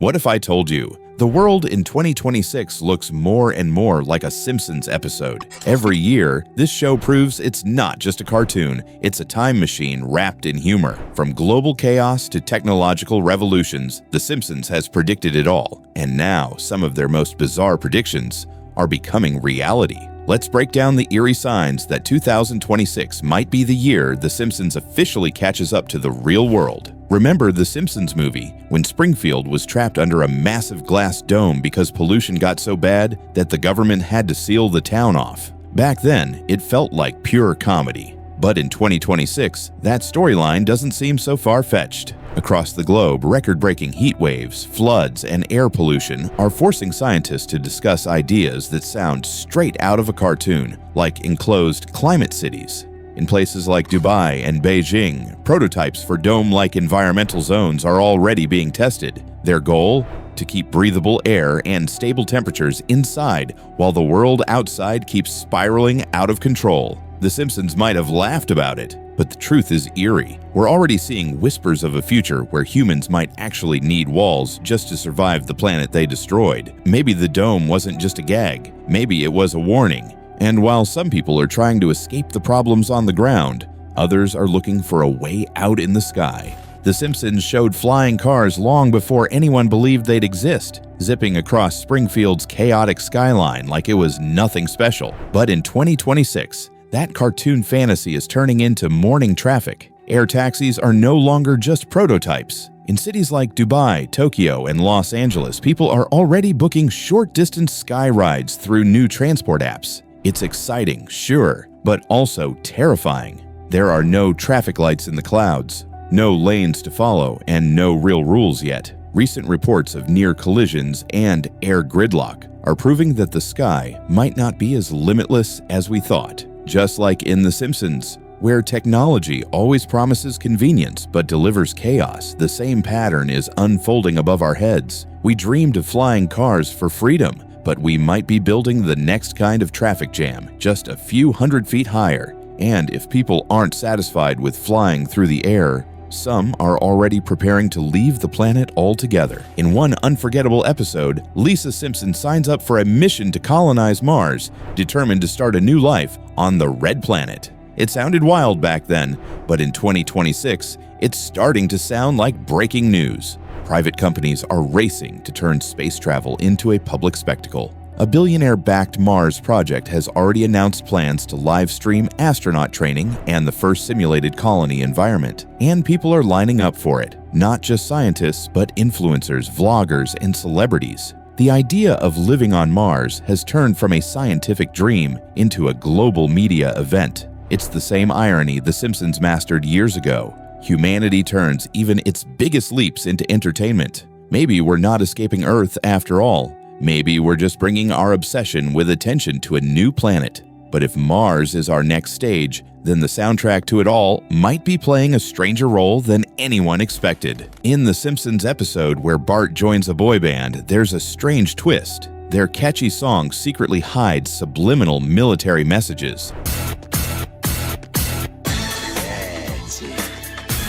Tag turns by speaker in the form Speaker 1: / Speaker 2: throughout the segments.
Speaker 1: What if I told you the world in 2026 looks more and more like a Simpsons episode? Every year, this show proves it's not just a cartoon, it's a time machine wrapped in humor. From global chaos to technological revolutions, The Simpsons has predicted it all. And now, some of their most bizarre predictions are becoming reality. Let's break down the eerie signs that 2026 might be the year The Simpsons officially catches up to the real world. Remember the Simpsons movie, when Springfield was trapped under a massive glass dome because pollution got so bad that the government had to seal the town off? Back then, it felt like pure comedy. But in 2026, that storyline doesn't seem so far-fetched. Across the globe, record-breaking heat waves, floods, and air pollution are forcing scientists to discuss ideas that sound straight out of a cartoon, like enclosed climate cities. In places like Dubai and Beijing, prototypes for dome-like environmental zones are already being tested. Their goal? To keep breathable air and stable temperatures inside while the world outside keeps spiraling out of control. The Simpsons might have laughed about it, but the truth is eerie. We're already seeing whispers of a future where humans might actually need walls just to survive the planet they destroyed. Maybe the dome wasn't just a gag. Maybe it was a warning. And while some people are trying to escape the problems on the ground, others are looking for a way out in the sky. The Simpsons showed flying cars long before anyone believed they'd exist, zipping across Springfield's chaotic skyline like it was nothing special. But in 2026, that cartoon fantasy is turning into morning traffic. Air taxis are no longer just prototypes. In cities like Dubai, Tokyo, and Los Angeles, people are already booking short-distance sky rides through new transport apps. It's exciting, sure, but also terrifying. There are no traffic lights in the clouds, no lanes to follow, and no real rules yet. Recent reports of near collisions and air gridlock are proving that the sky might not be as limitless as we thought. Just like in The Simpsons, where technology always promises convenience but delivers chaos, the same pattern is unfolding above our heads. We dreamed of flying cars for freedom, but we might be building the next kind of traffic jam, just a few hundred feet higher. And if people aren't satisfied with flying through the air, some are already preparing to leave the planet altogether. In one unforgettable episode, Lisa Simpson signs up for a mission to colonize Mars, determined to start a new life on the Red Planet. It sounded wild back then, but in 2026, it's starting to sound like breaking news. Private companies are racing to turn space travel into a public spectacle. A billionaire-backed Mars project has already announced plans to live-stream astronaut training and the first simulated colony environment. And people are lining up for it. Not just scientists, but influencers, vloggers, and celebrities. The idea of living on Mars has turned from a scientific dream into a global media event. It's the same irony The Simpsons mastered years ago. Humanity turns even its biggest leaps into entertainment. Maybe we're not escaping Earth after all. Maybe we're just bringing our obsession with attention to a new planet. But if Mars is our next stage, then the soundtrack to it all might be playing a stranger role than anyone expected. In The Simpsons episode where Bart joins a boy band, there's a strange twist. Their catchy song secretly hides subliminal military messages.
Speaker 2: That's it.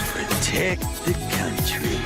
Speaker 2: Protect the country.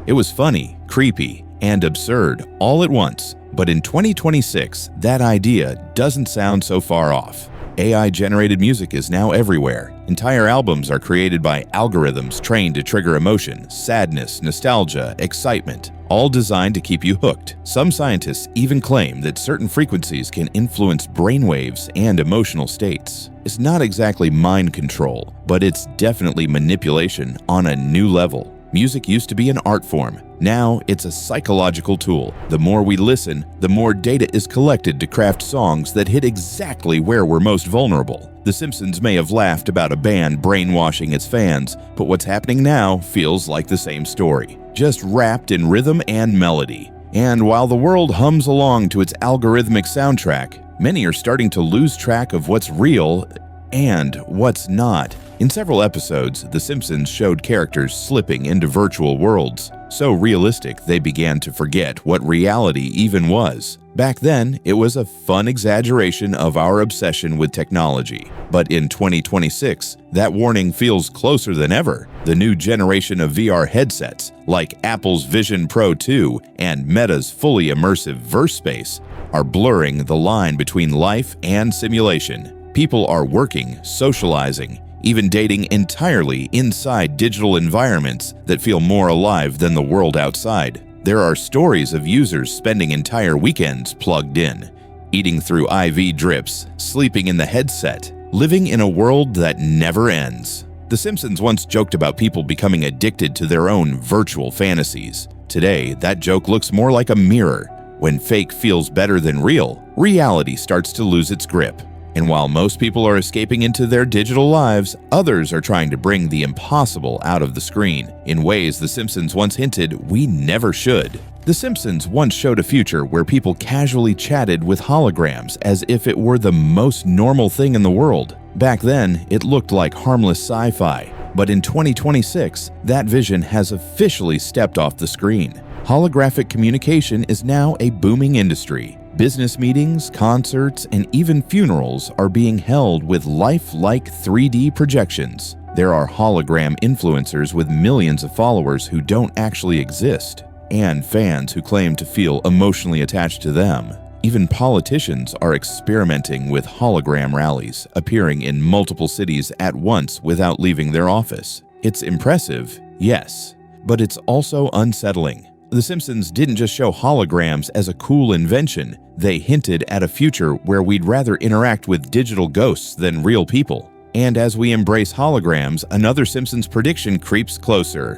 Speaker 1: It was funny, creepy, and absurd all at once. But in 2026, that idea doesn't sound so far off. AI-generated music is now everywhere. Entire albums are created by algorithms trained to trigger emotion, sadness, nostalgia, excitement, all designed to keep you hooked. Some scientists even claim that certain frequencies can influence brainwaves and emotional states. It's not exactly mind control, but it's definitely manipulation on a new level. Music used to be an art form. Now it's a psychological tool. The more we listen, the more data is collected to craft songs that hit exactly where we're most vulnerable. The Simpsons may have laughed about a band brainwashing its fans, but what's happening now feels like the same story, just wrapped in rhythm and melody. And while the world hums along to its algorithmic soundtrack, many are starting to lose track of what's real and what's not. In several episodes, The Simpsons showed characters slipping into virtual worlds, so realistic they began to forget what reality even was. Back then, it was a fun exaggeration of our obsession with technology. But in 2026, that warning feels closer than ever. The new generation of VR headsets, like Apple's Vision Pro 2 and Meta's fully immersive verse space, are blurring the line between life and simulation. People are working, socializing, even dating entirely inside digital environments that feel more alive than the world outside. There are stories of users spending entire weekends plugged in, eating through IV drips, sleeping in the headset, living in a world that never ends. The Simpsons once joked about people becoming addicted to their own virtual fantasies. Today, that joke looks more like a mirror. When fake feels better than real, reality starts to lose its grip. And while most people are escaping into their digital lives, others are trying to bring the impossible out of the screen in ways The Simpsons once hinted we never should. The Simpsons once showed a future where people casually chatted with holograms as if it were the most normal thing in the world. Back then, it looked like harmless sci-fi. But in 2026, that vision has officially stepped off the screen. Holographic communication is now a booming industry. Business meetings, concerts, and even funerals are being held with lifelike 3D projections. There are hologram influencers with millions of followers who don't actually exist, and fans who claim to feel emotionally attached to them. Even politicians are experimenting with hologram rallies, appearing in multiple cities at once without leaving their office. It's impressive, yes, but it's also unsettling. The Simpsons didn't just show holograms as a cool invention, they hinted at a future where we'd rather interact with digital ghosts than real people. And as we embrace holograms, another Simpsons prediction creeps closer.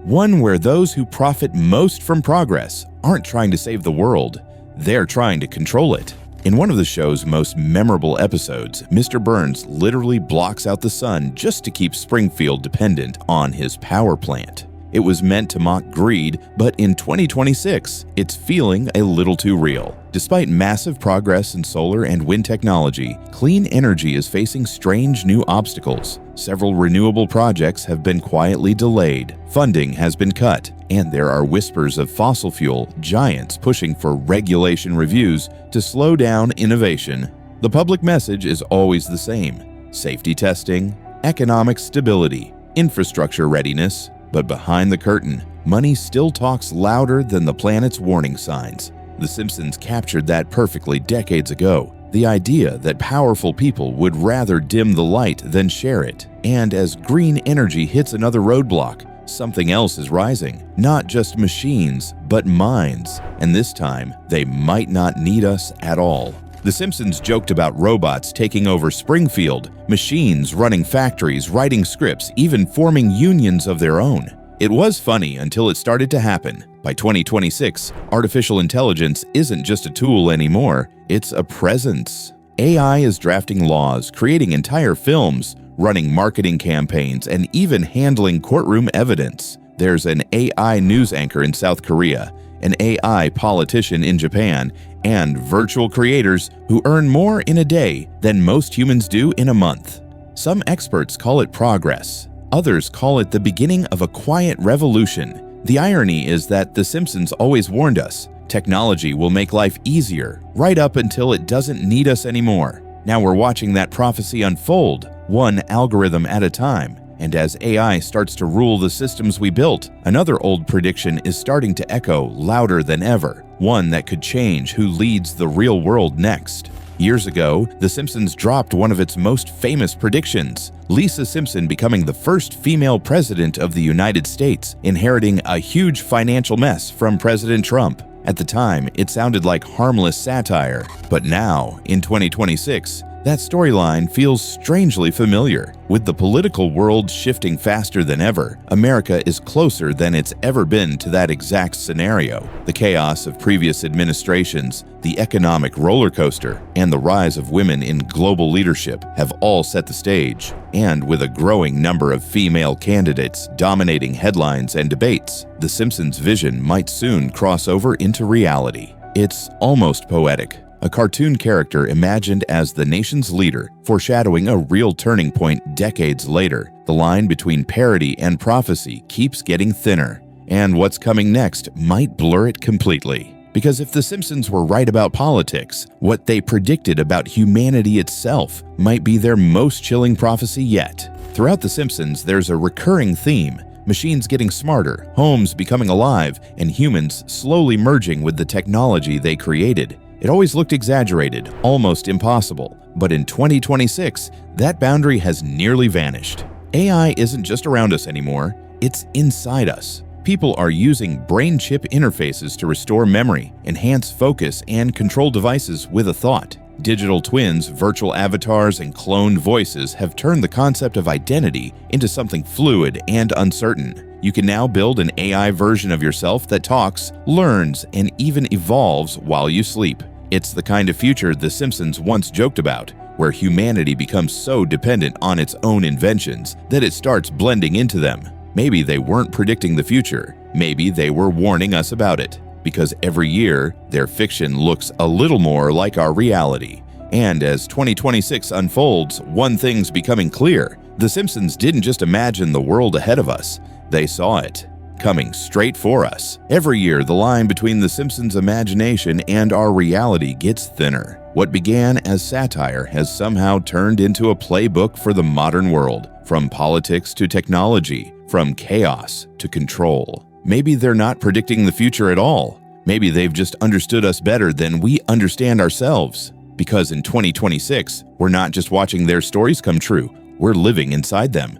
Speaker 1: One where those who profit most from progress aren't trying to save the world, they're trying to control it. In one of the show's most memorable episodes, Mr. Burns literally blocks out the sun just to keep Springfield dependent on his power plant. It was meant to mock greed, but in 2026, it's feeling a little too real. Despite massive progress in solar and wind technology, clean energy is facing strange new obstacles. Several renewable projects have been quietly delayed, funding has been cut, and there are whispers of fossil fuel giants pushing for regulation reviews to slow down innovation. The public message is always the same: safety testing, economic stability, infrastructure readiness. But behind the curtain, money still talks louder than the planet's warning signs. The Simpsons captured that perfectly decades ago. The idea that powerful people would rather dim the light than share it. And as green energy hits another roadblock, something else is rising. Not just machines, but minds. And this time, they might not need us at all. The Simpsons joked about robots taking over Springfield, machines running factories, writing scripts, even forming unions of their own. It was funny until it started to happen. By 2026, artificial intelligence isn't just a tool anymore, it's a presence. AI is drafting laws, creating entire films, running marketing campaigns, and even handling courtroom evidence. There's an AI news anchor in South Korea, an AI politician in Japan, and virtual creators who earn more in a day than most humans do in a month. Some experts call it progress. Others call it the beginning of a quiet revolution. The irony is that The Simpsons always warned us, technology will make life easier, right up until it doesn't need us anymore. Now we're watching that prophecy unfold, one algorithm at a time. And as AI starts to rule the systems we built, another old prediction is starting to echo louder than ever, one that could change who leads the real world next. Years ago, The Simpsons dropped one of its most famous predictions, Lisa Simpson becoming the first female president of the United States, inheriting a huge financial mess from President Trump. At the time, it sounded like harmless satire, but now, in 2026, that storyline feels strangely familiar. With the political world shifting faster than ever, America is closer than it's ever been to that exact scenario. The chaos of previous administrations, the economic roller coaster, and the rise of women in global leadership have all set the stage. And with a growing number of female candidates dominating headlines and debates, The Simpsons' vision might soon cross over into reality. It's almost poetic. a cartoon character imagined as the nation's leader, foreshadowing a real turning point decades later. The line between parody and prophecy keeps getting thinner, and what's coming next might blur it completely. Because if The Simpsons were right about politics, what they predicted about humanity itself might be their most chilling prophecy yet. Throughout The Simpsons, there's a recurring theme: machines getting smarter, homes becoming alive, and humans slowly merging with the technology they created. It always looked exaggerated, almost impossible, but in 2026, that boundary has nearly vanished. AI isn't just around us anymore, it's inside us. People are using brain chip interfaces to restore memory, enhance focus, and control devices with a thought. Digital twins, virtual avatars, and cloned voices have turned the concept of identity into something fluid and uncertain. You can now build an AI version of yourself that talks, learns, and even evolves while you sleep. It's the kind of future The Simpsons once joked about, where humanity becomes so dependent on its own inventions that it starts blending into them. Maybe they weren't predicting the future. Maybe they were warning us about it. Because every year, their fiction looks a little more like our reality. And as 2026 unfolds, one thing's becoming clear. The Simpsons didn't just imagine the world ahead of us. They saw it, coming straight for us. Every year, the line between The Simpsons' imagination and our reality gets thinner. What began as satire has somehow turned into a playbook for the modern world, from politics to technology, from chaos to control. Maybe they're not predicting the future at all. Maybe they've just understood us better than we understand ourselves. Because in 2026, we're not just watching their stories come true, we're living inside them,